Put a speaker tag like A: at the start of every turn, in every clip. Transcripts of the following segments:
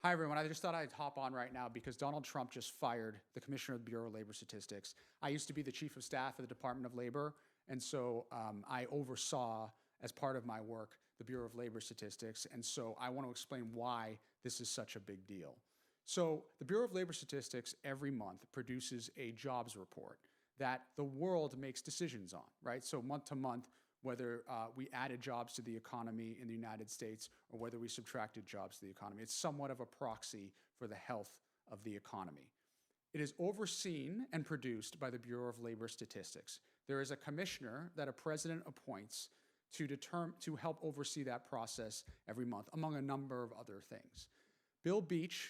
A: Hi, everyone. I just thought I'd hop on right now because Donald Trump just fired the Commissioner of the Bureau of Labor Statistics. I used to be the Chief of Staff of the Department of Labor, and so I oversaw, as part of my work, the Bureau of Labor Statistics, and so I want to explain why this is such a big deal. So the Bureau of Labor Statistics every month produces a jobs report that the world makes decisions on, right? So month to month, whether we added jobs to the economy in the United States or whether we subtracted jobs to the economy. It's somewhat of a proxy for the health of the economy. It is overseen and produced by the Bureau of Labor Statistics. There is a commissioner that a president appoints to help oversee that process every month, among a number of other things. Bill Beachch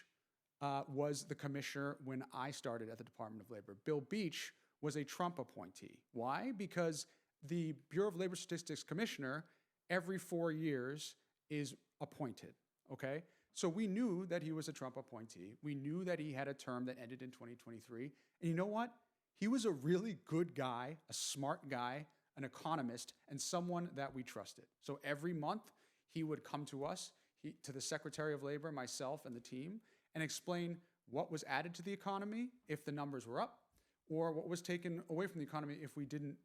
A: was the commissioner when I started at the Department of Labor. Bill Beachch was a Trump appointee. Why? Because the Bureau of Labor Statistics commissioner every 4 years is appointed, okay? So we knew that he was a Trump appointee. We knew that he had a term that ended in 2023. And you know what? He was a really good guy, a smart guy, an economist, and someone that we trusted. So every month he would come to us, to the Secretary of Labor, myself, and the team, and explain what was added to the economy if the numbers were up, or what was taken away from the economy if we didn't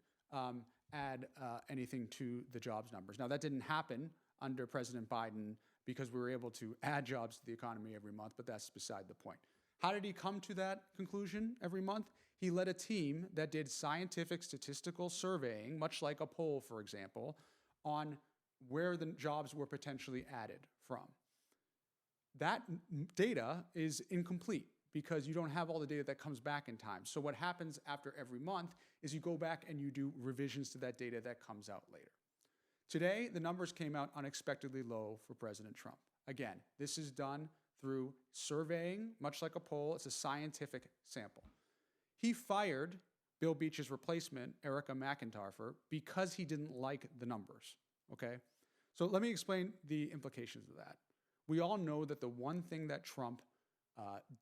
A: add anything to the jobs numbers. Now, that didn't happen under President Biden because we were able to add jobs to the economy every month, but that's beside the point. How did he come to that conclusion every month? He led a team that did scientific statistical surveying, much like a poll, for example, on where the jobs were potentially added from. That data is incomplete because you don't have all the data that comes back in time. So what happens after every month is you go back and you do revisions to that data that comes out later. Today, the numbers came out unexpectedly low for President Trump. Again, this is done through surveying, much like a poll. It's a scientific sample. He fired Bill Beach's replacement, Erica McIntyre, because he didn't like the numbers, okay? So let me explain the implications of that. We all know that the one thing that Trump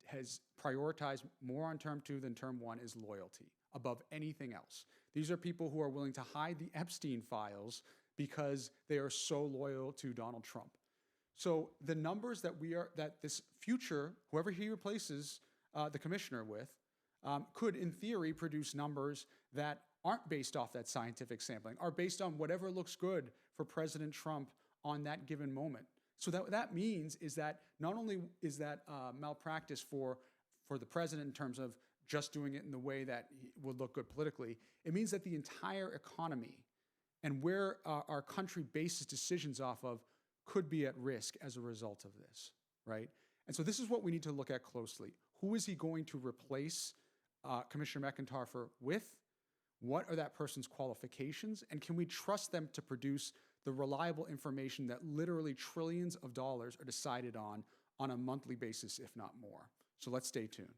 A: has prioritized more on term 2 than term 1 is loyalty above anything else. These are people who are willing to hide the Epstein files because they are so loyal to Donald Trump. So the numbers that this future, whoever he replaces the commissioner with, could in theory produce numbers that aren't based off that scientific sampling, are based on whatever looks good for President Trump on that given moment. So that means is that not only is that malpractice for the president in terms of just doing it in the way that would look good politically, it means that the entire economy and where our country bases decisions off of could be at risk as a result of this, right? And so this is what we need to look at closely. Who is he going to replace Commissioner McIntyre with? What are that person's qualifications? And can we trust them to produce the reliable information that literally trillions of dollars are decided on a monthly basis, if not more? So let's stay tuned.